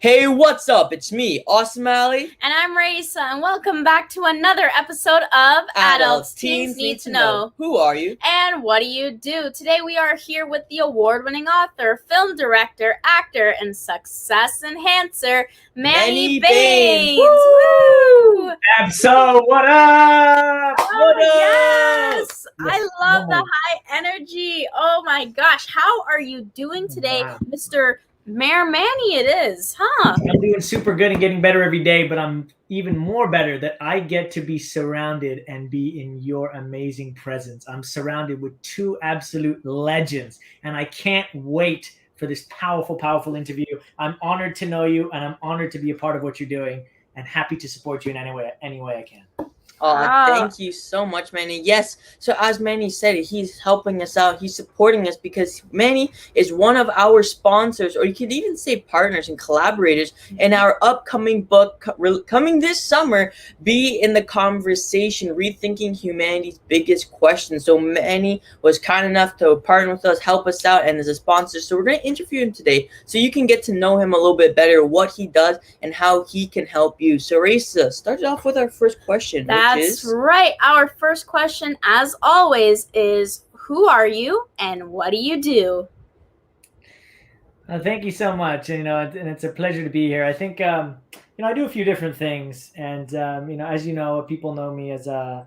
Hey, what's up? It's me, Awesome Alley. And I'm Raisa, and welcome back to another episode of Adults Teens Need to Know. Who are you? And what do you do? Today we are here with the award-winning author, film director, actor, and success enhancer, Manny Bains. Woo! So what up? Oh, yes! Yes. I love the high energy. Oh my gosh, how are you doing today, Wow. Mr. Mayor Manny? It is, huh? I'm doing super good and getting better every day, but I'm even more better that I get to be surrounded and be in your amazing presence. I'm surrounded with two absolute legends, and I can't wait for this powerful, powerful interview. I'm honored to know you, and I'm honored to be a part of what you're doing, and happy to support you in any way I can. Thank you so much, Manny. Yes, so as Manny said, he's helping us out. He's supporting us because Manny is one of our sponsors, or you could even say partners and collaborators in our upcoming book coming this summer, Be in the Conversation, Rethinking Humanity's Biggest Questions. So Manny was kind enough to partner with us, help us out, and is a sponsor. So we're going to interview him today so you can get to know him a little bit better, what he does, and how he can help you. So Raisa, start off with our first question. That's right. Our first question, as always, is who are you and what do you do? Thank you so much. And it's a pleasure to be here. I think I do a few different things, and as you know, people know me as a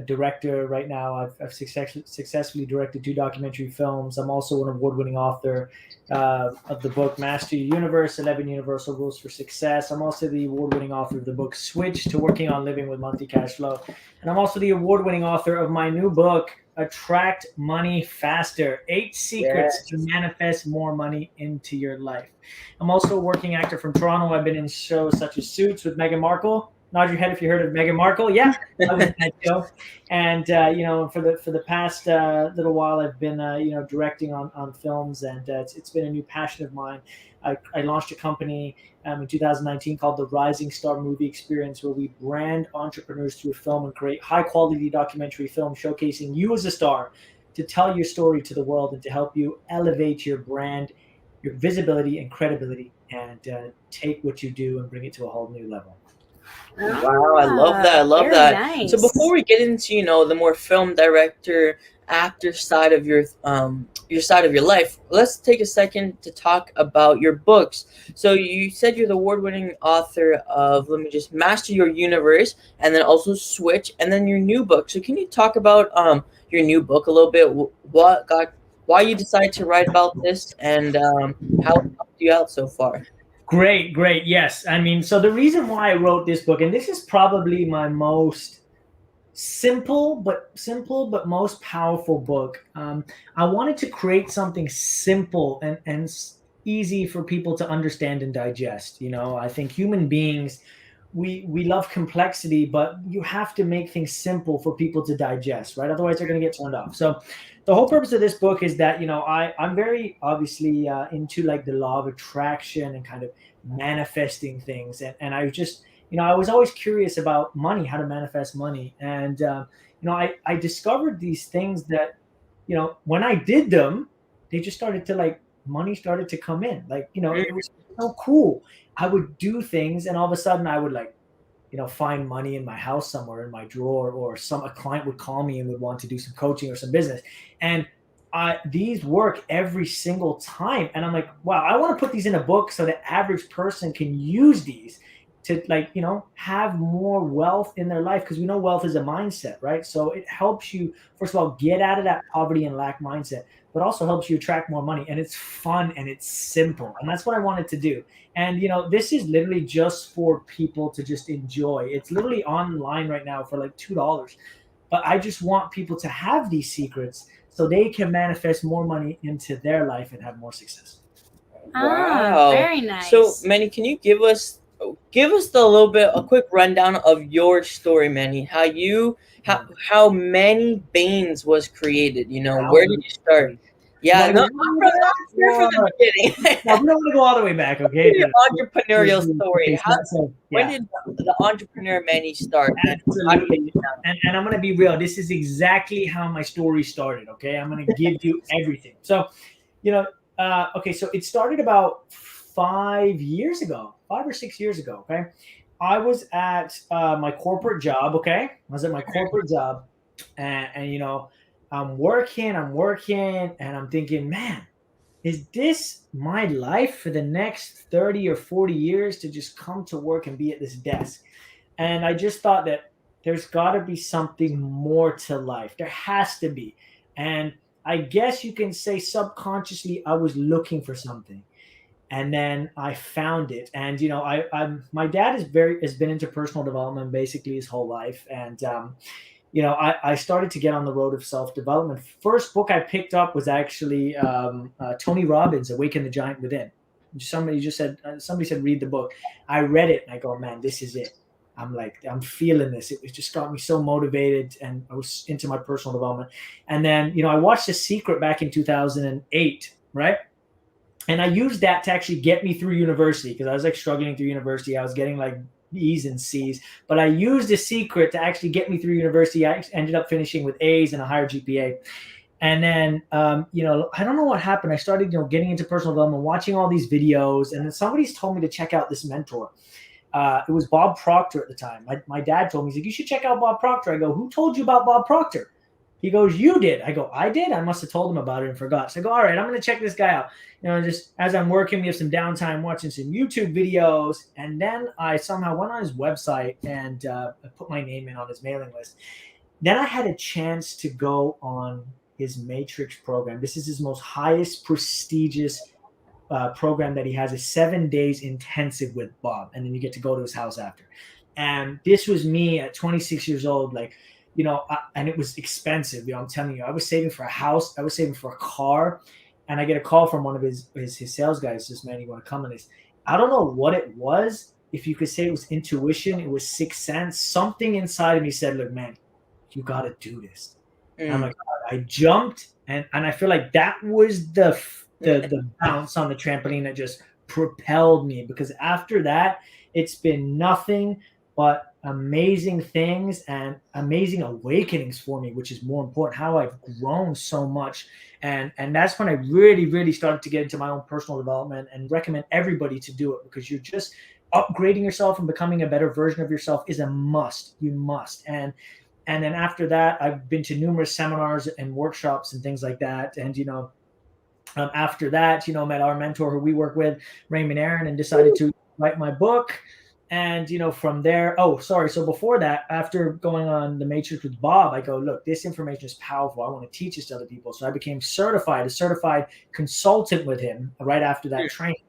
director. Right now, I've successfully directed 2 documentary films. I'm also an award-winning author of the book Master Your Universe: 11 Universal Rules for Success. I'm also the award-winning author of the book Switch to Working on Living with Monthly Cash Flow, and I'm also the award-winning author of my new book, Attract Money Faster: 8 Secrets to Manifest More Money into Your Life. I'm also a working actor from Toronto. I've been in shows such as Suits with Meghan Markle. Nod your head if you heard of Meghan Markle. Yeah, I was in that show. And for the past little while, I've been directing on films, and it's been a new passion of mine. I launched a company in 2019 called the Rising Star Movie Experience, where we brand entrepreneurs through film and create high quality documentary film showcasing you as a star to tell your story to the world and to help you elevate your brand, your visibility and credibility, and take what you do and bring it to a whole new level. Wow, I love that. I love Very that. nice. So before we get into, the more film director, actor side of your side of your life, let's take a second to talk about your books. So you said you're the award-winning author of, let me just, Master Your Universe, and then also Switch, and then your new book. So can you talk about your new book a little bit? Why you decided to write about this, and how it helped you out so far? Great. Yes. I mean, so the reason why I wrote this book, and this is probably my most simple but most powerful book. I wanted to create something simple and easy for people to understand and digest. I think human beings, we love complexity, but you have to make things simple for people to digest, right? Otherwise, they're going to get turned off. So the whole purpose of this book is that I'm very obviously into like the law of attraction and kind of manifesting things, and I just I was always curious about money, how to manifest money, and I discovered these things that when I did them, they just started to money started to come in. It was so cool. I would do things, and all of a sudden I would find money in my house somewhere in my drawer, or a client would call me and would want to do some coaching or some business. And these work every single time. And I'm like, wow, I want to put these in a book so the average person can use these to have more wealth in their life, because we know wealth is a mindset, right? So it helps you, first of all, get out of that poverty and lack mindset, but also helps you attract more money. And it's fun and it's simple. And that's what I wanted to do. And this is literally just for people to just enjoy. It's literally online right now for like $2. But I just want people to have these secrets so they can manifest more money into their life and have more success. Wow, very nice. So Manny, can you give us a quick rundown of your story, Manny? How Manny Bains was created? Where did you start? Yeah, no, I'm here from the beginning. No, we don't want to go all the way back, okay? Your entrepreneurial story. When did the entrepreneur Manny start? Absolutely. And I'm going to be real. This is exactly how my story started, okay? I'm going to give you everything. So, okay, so it started about 5 years ago, 5 or 6 years ago. Okay, I was at my corporate job. Okay, I was at my corporate job, and I'm working, and I'm thinking, man, is this my life for the next 30 or 40 years to just come to work and be at this desk? And I just thought that there's got to be something more to life. There has to be. And I guess you can say subconsciously I was looking for something. And then I found it. And my dad has been into personal development basically his whole life. And I started to get on the road of self development. First book I picked up was actually Tony Robbins' Awaken the Giant Within. Somebody said read the book. I read it and I go, man, this is it. I'm feeling this. It just got me so motivated, and I was into my personal development. And then I watched The Secret back in 2008, right? And I used that to actually get me through university, because I was like struggling through university. I was getting like E's and C's, but I used The Secret to actually get me through university. I ended up finishing with A's and a higher GPA. And then, I don't know what happened. I started, getting into personal development, watching all these videos, and then somebody's told me to check out this mentor. It was Bob Proctor at the time. My dad told me, he's like, you should check out Bob Proctor. I go, who told you about Bob Proctor? He goes, you did. I go, I did? I must have told him about it and forgot. So I go, all right, I'm going to check this guy out. Just as I'm working, we have some downtime watching some YouTube videos. And then I somehow went on his website and I put my name in on his mailing list. Then I had a chance to go on his Matrix program. This is his most highest prestigious program that he has, a 7 days intensive with Bob. And then you get to go to his house after. And this was me at 26 years old, and it was expensive. I'm telling you, I was saving for a house. I was saving for a car. And I get a call from one of his sales guys. This man, you want to come on this? I don't know what it was. If you could say it was intuition, it was sixth sense. Something inside of me said, look, man, you got to do this. And I'm like, I jumped. And I feel like that was the bounce on the trampoline that just propelled me, because after that, it's been nothing but amazing things and amazing awakenings for me, which is more important, how I've grown so much. And that's when I really, really started to get into my own personal development, and recommend everybody to do it, because you're just upgrading yourself and becoming a better version of yourself is a must. You must. And then after that, I've been to numerous seminars and workshops and things like that. And, after that, met our mentor who we work with, Raymond Aaron, and decided to write my book. And, from there, so before that, after going on the Matrix with Bob, I go, look, this information is powerful. I want to teach this to other people. So I became a certified consultant with him right after that training.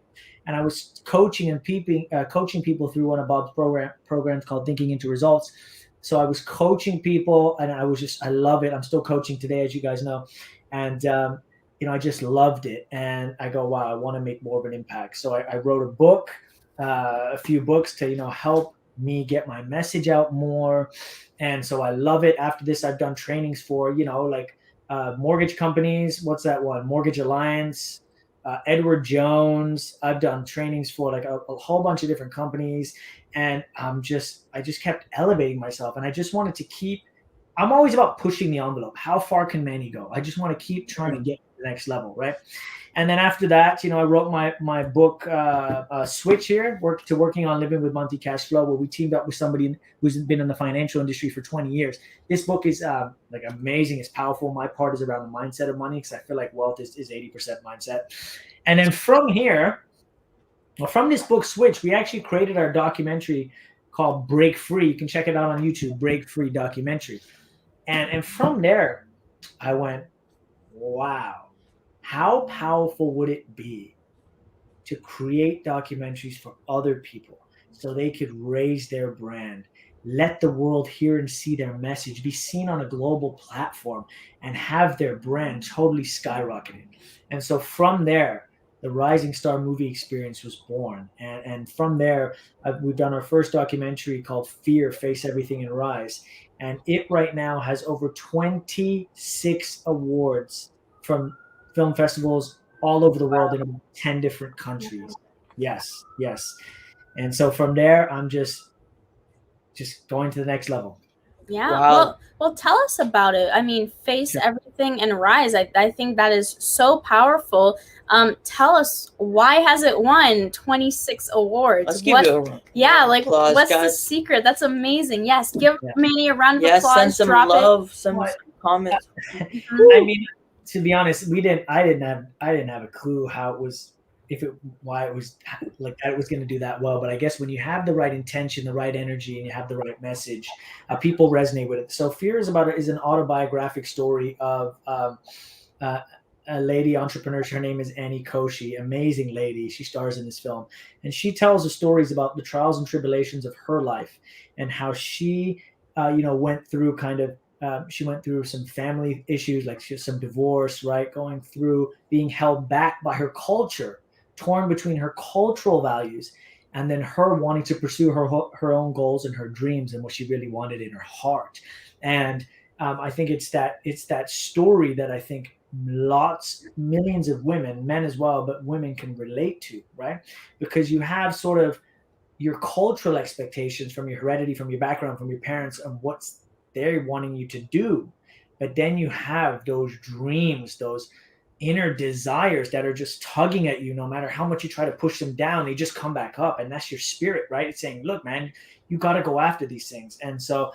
And I was coaching people through one of Bob's programs called Thinking into Results. So I was coaching people, and I love it. I'm still coaching today, as you guys know. And, I just loved it. And I go, wow, I want to make more of an impact. So I wrote a few books to, help me get my message out more. And so I love it. After this, I've done trainings for, mortgage companies. What's that one? Mortgage Alliance, Edward Jones. I've done trainings for like a whole bunch of different companies. And I just kept elevating myself. And I just wanted to I'm always about pushing the envelope. How far can Manny go? I just want to keep trying to get to the next level, right? And then after that, I wrote my book, Switch here, working on living with Monty Cash Flow, where we teamed up with somebody who's been in the financial industry for 20 years. This book is amazing. It's powerful. My part is around the mindset of money, because I feel like wealth is 80% mindset. And then from this book, Switch, we actually created our documentary called Break Free. You can check it out on YouTube, Break Free documentary. And from there, I went, wow, how powerful would it be to create documentaries for other people so they could raise their brand, let the world hear and see their message, be seen on a global platform, and have their brand totally skyrocketed. And so from there, the Rising Star movie experience was born. And from there, we've done our first documentary called Fear, Face Everything and Rise. And it right now has over 26 awards from film festivals all over the world in 10 different countries. Yes. And so from there, I'm just going to the next level. Yeah. Wow. Well, tell us about it. I mean, face Sure. everything and rise. I think that is so powerful. Tell us, why has it won 26 awards? Let's give it a Yeah, like applause, what's the guys. secret? That's amazing. Yes, give Yeah. Manny a round of Yes, applause. send some Drop love, some What? comments. I mean, to be honest, I didn't have a clue how it was, why it was like that. It was going to do that well. But I guess when you have the right intention, the right energy, and you have the right message, people resonate with it. So, Fear is an autobiographic story of uh, a lady entrepreneur. Her name is Annie Koshi, amazing lady. She stars in this film, and she tells the stories about the trials and tribulations of her life and how she, went through she went through some family issues, like some divorce, right? Going through being held back by her culture, torn between her cultural values, and then her wanting to pursue her own goals and her dreams and what she really wanted in her heart. And I think it's that story that I think millions of women, men as well, but women can relate to, right? Because you have sort of your cultural expectations from your heredity, from your background, from your parents, of what's they're wanting you to do. But then you have those dreams, those inner desires that are just tugging at you no matter how much you try to push them down, they just come back up. And that's your spirit, right? It's saying, look, man, you got to go after these things. And so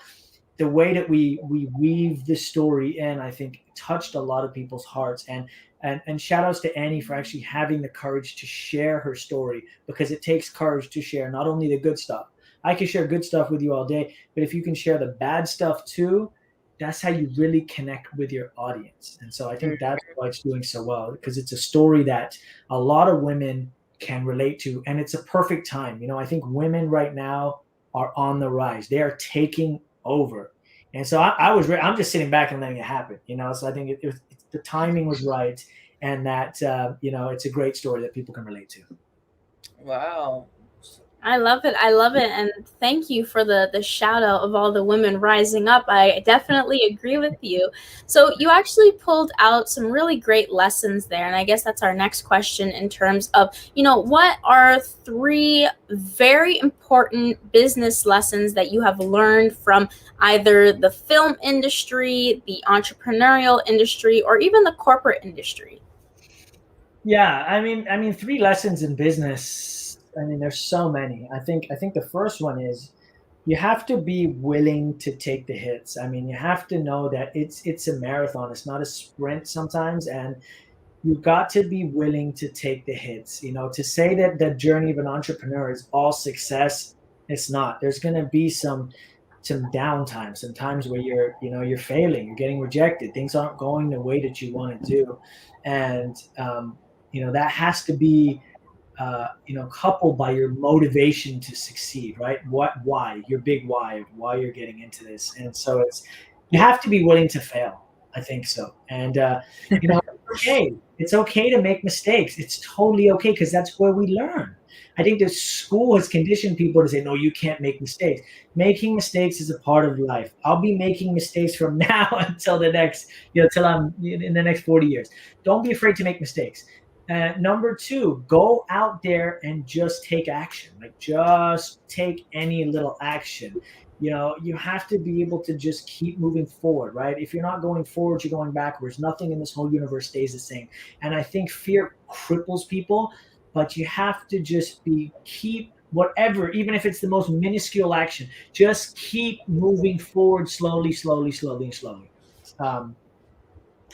the way that we weave this story in, I think, touched a lot of people's hearts. And shout outs to Annie for actually having the courage to share her story, because it takes courage to share not only the good stuff. I can share good stuff with you all day, but if you can share the bad stuff too, that's how you really connect with your audience. And so I think that's why it's doing so well, because it's a story that a lot of women can relate to, and it's a perfect time. I think women right now are on the rise. They are taking over. And so I'm just sitting back and letting it happen. So I think the timing was right, and that it's a great story that people can relate to. Wow. I love it. I love it. And thank you for the shout out of all the women rising up. I definitely agree with you. So you actually pulled out some really great lessons there. And I guess that's our next question in terms of, what are 3 very important business lessons that you have learned from either the film industry, the entrepreneurial industry, or even the corporate industry? Yeah, I mean, 3 lessons in business. I mean, there's so many. I think the first one is you have to be willing to take the hits. I mean, you have to know that it's a marathon. It's not a sprint sometimes, and you've got to be willing to take the hits. To say that the journey of an entrepreneur is all success, it's not. There's going to be some downtime, some times where you're failing, you're getting rejected, things aren't going the way that you want to do, and that has to be coupled by your motivation to succeed, right? Why, your big why of why you're getting into this. And so you have to be willing to fail. I think so. And, it's okay. It's okay to make mistakes. It's totally okay, because that's where we learn. I think the school has conditioned people to say, no, you can't make mistakes. Making mistakes is a part of life. I'll be making mistakes from now until the next, till I'm in the next 40 years. Don't be afraid to make mistakes. Number 2, go out there and just take action. Like, just take any little action. You have to be able to just keep moving forward, right? If you're not going forward, you're going backwards. Nothing in this whole universe stays the same. And I think fear cripples people, but you have to just keep whatever, even if it's the most minuscule action, just keep moving forward slowly, slowly, slowly, and slowly. Um,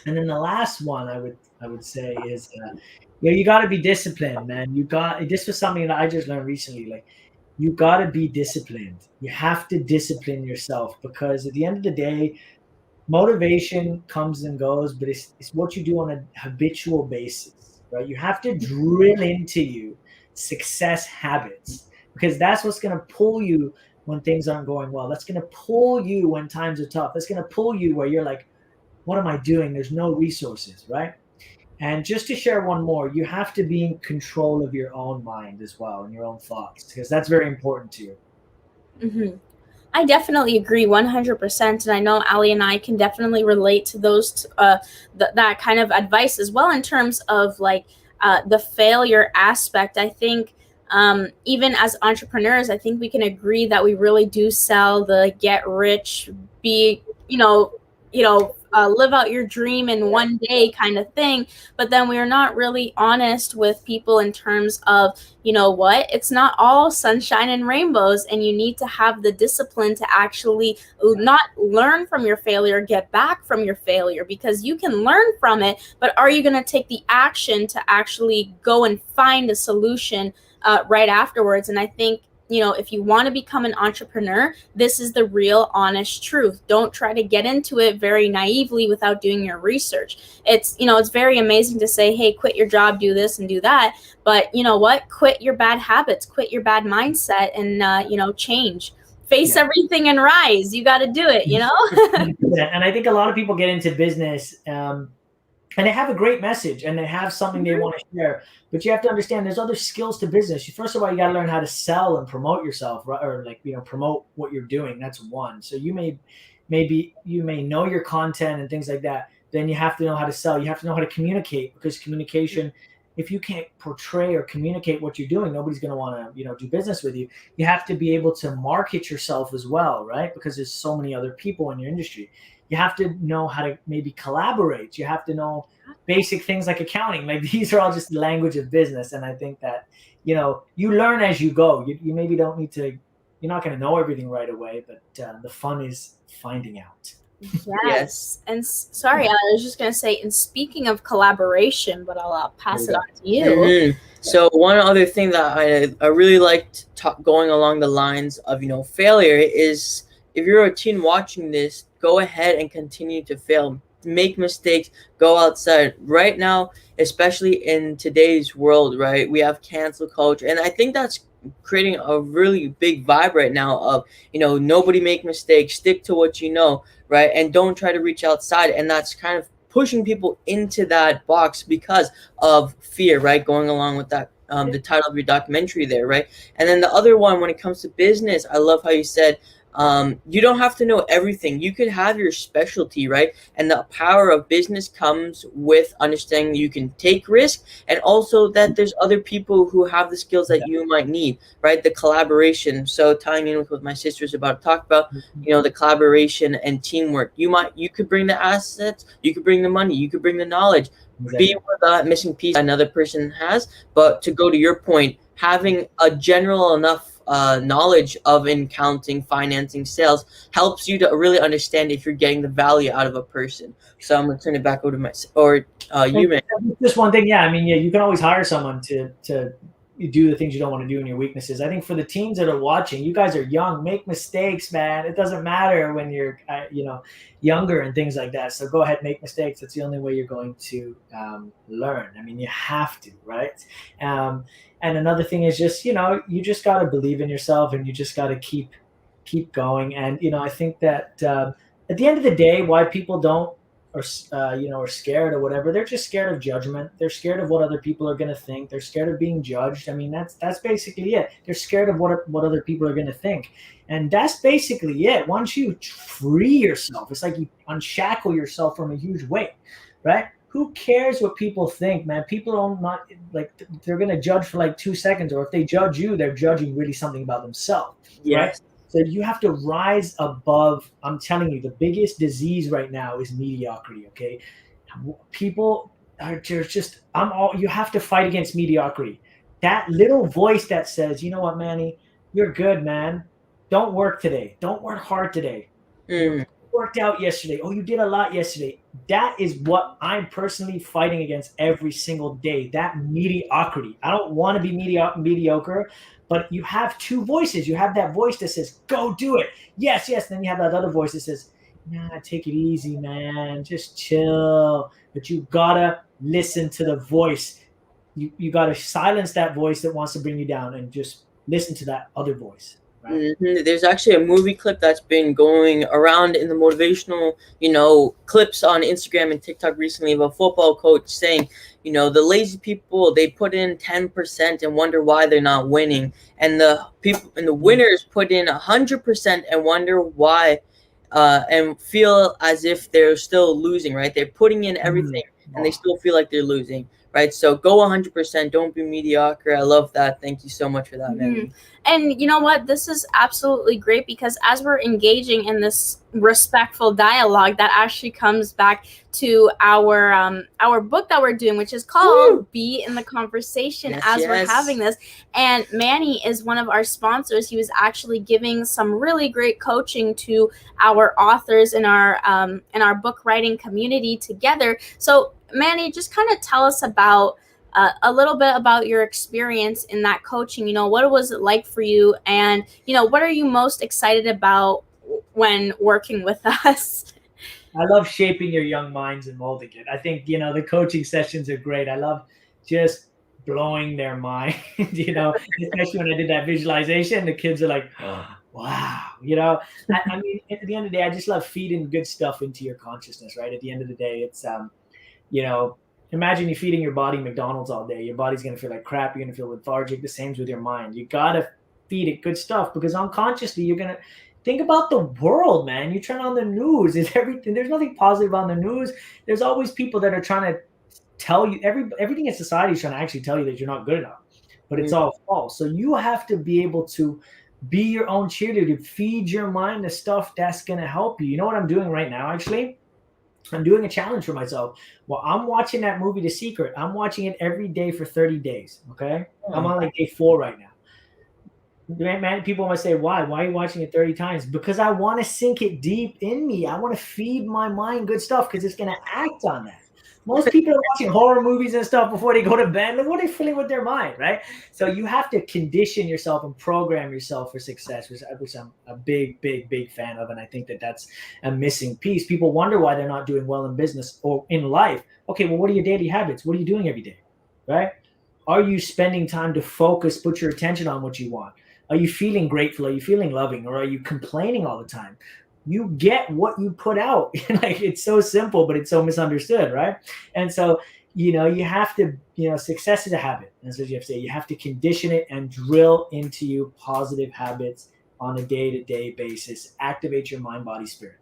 and then the last one I would say is, you got to be disciplined, man. This was something that I just learned recently. Like, you got to be disciplined. You have to discipline yourself, because at the end of the day, motivation comes and goes, but it's what you do on a habitual basis, right? You have to drill into you success habits, because that's what's going to pull you when things aren't going well. That's going to pull you when times are tough. That's going to pull you where you're like, what am I doing? There's no resources, right? And just to share one more, you have to be in control of your own mind as well and your own thoughts, because that's very important to you. Mm-hmm. I definitely agree 100%. And I know Ali and I can definitely relate to that kind of advice as well, in terms of like the failure aspect. I think Even as entrepreneurs, I think we can agree that we really do sell the get rich, be, live out your dream in one day kind of thing. But then we are not really honest with people in terms of, you know what, it's not all sunshine and rainbows, and you need to have the discipline to actually not learn from your failure, get back from your failure, because you can learn from it, but are you going to take the action to actually go and find a solution right afterwards? And I think, if you want to become an entrepreneur, this is the real honest truth. Don't try to get into it very naively without doing your research. It's very amazing to say, hey, quit your job, do this and do that. But you know what? Quit your bad habits, quit your bad mindset, and, change. Face everything and rise. You got to do it, And I think a lot of people get into business and they have a great message and they have something they want to share. But you have to understand there's other skills to business. First of all, you got to learn how to sell and promote yourself, right? Or promote what you're doing. That's one. So you may know your content and things like that. Then you have to know how to sell. You have to know how to communicate, because communication, if you can't portray or communicate what you're doing, nobody's going to want to, do business with you. You have to be able to market yourself as well, right? Because there's so many other people in your industry. You have to know how to maybe collaborate. You have to know basic things like accounting. Like, these are all just the language of business. And I think that, you learn as you go. You maybe don't need to, you're not going to know everything right away, but the fun is finding out. Yes. And sorry, I was just going to say, and speaking of collaboration, but I'll pass it on to you. Mm-hmm. So one other thing that I really liked going along the lines of, failure is, if you're a teen watching this, go ahead and continue to fail. Make mistakes, go outside. Right now, especially in today's world, right, we have cancel culture. And I think that's creating a really big vibe right now of, nobody make mistakes, stick to what you know, right? And don't try to reach outside. And that's kind of pushing people into that box because of fear, right? Going along with that, the title of your documentary there, right? And then the other one, when it comes to business, I love how you said, you don't have to know everything. You could have your specialty, right? And the power of business comes with understanding you can take risk, and also that there's other people who have the skills that you might need, right? The collaboration. So tying in with what my sister's about to talk about, the collaboration and teamwork. You could bring the assets, you could bring the money, you could bring the knowledge. Exactly. Be with that missing piece another person has. But to go to your point, having a general enough knowledge of accounting, financing, sales helps you to really understand if you're getting the value out of a person. So I'm gonna turn it back over to you, man. Just one thing, you can always hire someone to do the things you don't want to do in your weaknesses. I think for the teens that are watching, you guys are young. Make mistakes, man. It doesn't matter when you're younger and things like that. So go ahead, make mistakes. That's the only way you're going to learn. You have to, right? And another thing is just, you just got to believe in yourself, and you just got to keep going. And, I think that at the end of the day, why people don't, or are scared or whatever, they're just scared of judgment. They're scared of what other people are going to think. They're scared of being judged. That's basically it. They're scared of what other people are going to think. And that's basically it. Once you free yourself, it's like you unshackle yourself from a huge weight, right? Who cares what people think, man? People they're going to judge for like 2 seconds, or if they judge you, they're judging really something about themselves, right? So you have to rise above. I'm telling you, the biggest disease right now is mediocrity, okay? People are just, you have to fight against mediocrity. That little voice that says, you know what, Manny, you're good, man. Don't work today. Don't work hard today. You worked out yesterday. Oh, you did a lot yesterday. That is what I'm personally fighting against every single day, that mediocrity. I don't want to be mediocre. But you have two voices. You have that voice that says, go do it. Yes, yes. Then you have that other voice that says, nah, take it easy, man. Just chill. But you got to listen to the voice. You got to silence that voice that wants to bring you down, and just listen to that other voice. Right? Mm-hmm. There's actually a movie clip that's been going around in the motivational, clips on Instagram and TikTok recently of a football coach saying, the lazy people, they put in 10% and wonder why they're not winning. And the people and the winners put in 100% and wonder why, and feel as if they're still losing, right? They're putting in everything and they still feel like they're losing, right? So go 100%. Don't be mediocre. I love that. Thank you so much for that, Mhm. man. And you know what? This is absolutely great because as we're engaging in this respectful dialogue, that actually comes back to our book that we're doing, which is called Woo! "Be in the Conversation." Yes, As we're yes. having this, and Manny is one of our sponsors. He was actually giving some really great coaching to our authors in our book writing community together. So, Manny, just kind of tell us about a little bit about your experience in that coaching. You know, what was it like for you, and you know, what are you most excited about when working with us? I love shaping your young minds and molding it. I think, the coaching sessions are great. I love just blowing their mind, especially when I did that visualization, the kids are like, oh, wow, I mean, at the end of the day, I just love feeding good stuff into your consciousness, right? At the end of the day, it's, you know, imagine you feeding your body McDonald's all day. Your body's going to feel like crap. You're going to feel lethargic. The same's with your mind. You got to feed it good stuff because unconsciously you're going to think about the world, man. You turn on the news, it's everything. There's nothing positive on the news. There's always people that are trying to tell you everything in society is trying to actually tell you that you're not good enough, but it's all false. So you have to be able to be your own cheerleader, feed your mind the stuff that's going to help you. You know what I'm doing right now, actually? I'm doing a challenge for myself. Well, I'm watching that movie, The Secret. I'm watching it every day for 30 days. Okay. I'm on like day 4 right now. Man, people might say, why? Why are you watching it 30 times? Because I want to sink it deep in me. I want to feed my mind good stuff because it's going to act on that. Most people are watching horror movies and stuff before they go to bed. Look what they're feeling with their mind, right? So you have to condition yourself and program yourself for success, which I'm a big, big, big fan of. And I think that that's a missing piece. People wonder why they're not doing well in business or in life. Okay, well, what are your daily habits? What are you doing every day, right? Are you spending time to focus, put your attention on what you want? Are you feeling grateful? Are you feeling loving? Or are you complaining all the time? You get what you put out. Like, it's so simple, but it's so misunderstood, right? And so, you have to, success is a habit. That's what you have to say. You have to condition it and drill into you positive habits on a day-to-day basis. Activate your mind, body, spirit.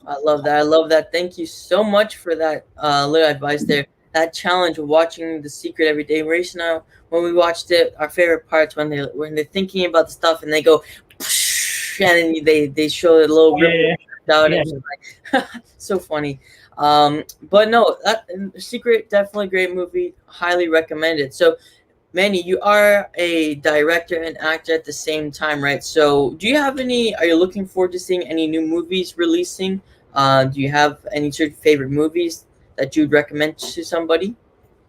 I love that. I love that. Thank you so much for that little advice there. That challenge of watching The Secret every day. Race and I, when we watched it, our favorite parts when they're thinking about the stuff and they go, and then they show a little ripple out, and it's like so funny. But no, that Secret, definitely great movie. Highly recommended. So, Manny, you are a director and actor at the same time, right? So, are you looking forward to seeing any new movies releasing? Do you have any sort of favorite movies that you'd recommend to somebody?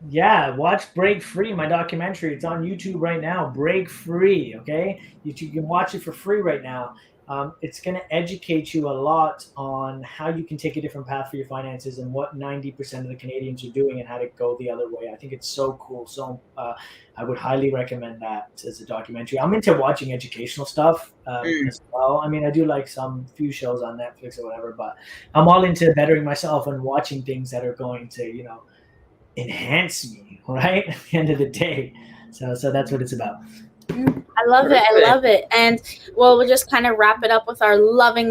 Yeah, watch Break Free, my documentary. It's on YouTube right now. Break Free, okay? You can watch it for free right now. It's going to educate you a lot on how you can take a different path for your finances and what 90% of the Canadians are doing and how to go the other way. I think it's so cool. So I would highly recommend that as a documentary. I'm into watching educational stuff as well. I mean, I do like some few shows on Netflix or whatever, but I'm all into bettering myself and watching things that are going to, enhance me, right? At the end of the day. So that's what it's about. I love it. I love it. And well, we'll just kind of wrap it up with our loving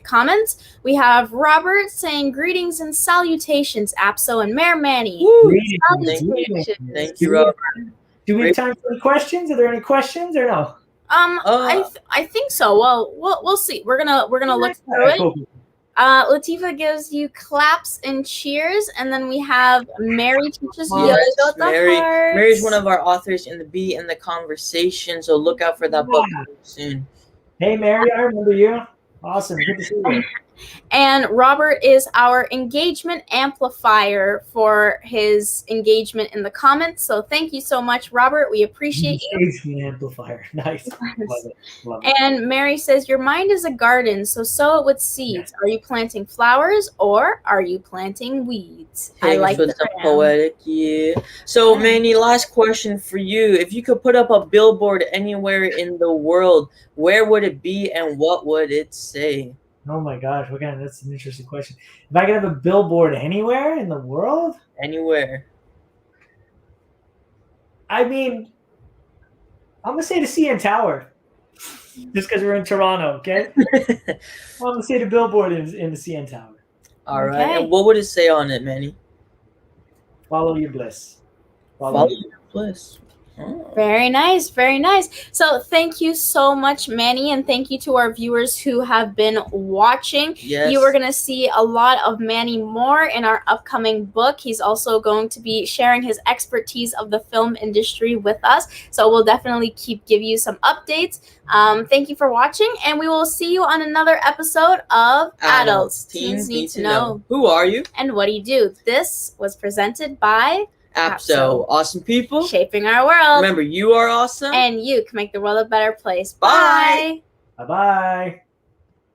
comments. We have Robert saying greetings and salutations, Apso and Mayor Manny. Salutations. Thank you, Robert. Do we have time for any questions? Are there any questions or no? I think so. Well, we'll see. We're gonna look through it. Cool. Latifa gives you claps and cheers, and then we have Mary teaches you about the hearts. Mary's one of our authors in the Be in the Conversation, so look out for that book soon. Hey, Mary, I remember you. Awesome. Good to see you. And Robert is our engagement amplifier for his engagement in the comments. So thank you so much, Robert. We appreciate you. Engagement amplifier. Nice. Love it. And Mary says, your mind is a garden, so sow it with seeds. Yeah. Are you planting flowers or are you planting weeds? I like that. Poetic, yeah. So, Manny, last question for you. If you could put up a billboard anywhere in the world, where would it be and what would it say? Oh my gosh, that's an interesting question. If I could have a billboard anywhere in the world? Anywhere. I mean, I'm going to say the CN Tower. Just because we're in Toronto, okay? I'm going to say the billboard in the CN Tower. All right. And what would it say on it, Manny? Follow your bliss. Follow your bliss. Oh. Very nice, very nice. So thank you so much, Manny, and thank you to our viewers who have been watching. Yes. You are going to see a lot of Manny more in our upcoming book. He's also going to be sharing his expertise of the film industry with us. So we'll definitely give you some updates. Thank you for watching, and we will see you on another episode of Adults Teens Need to Know. Who are you? And what do you do? This was presented by APSO. Awesome people. Shaping our world. Remember, you are awesome. And you can make the world a better place. Bye. Bye-bye.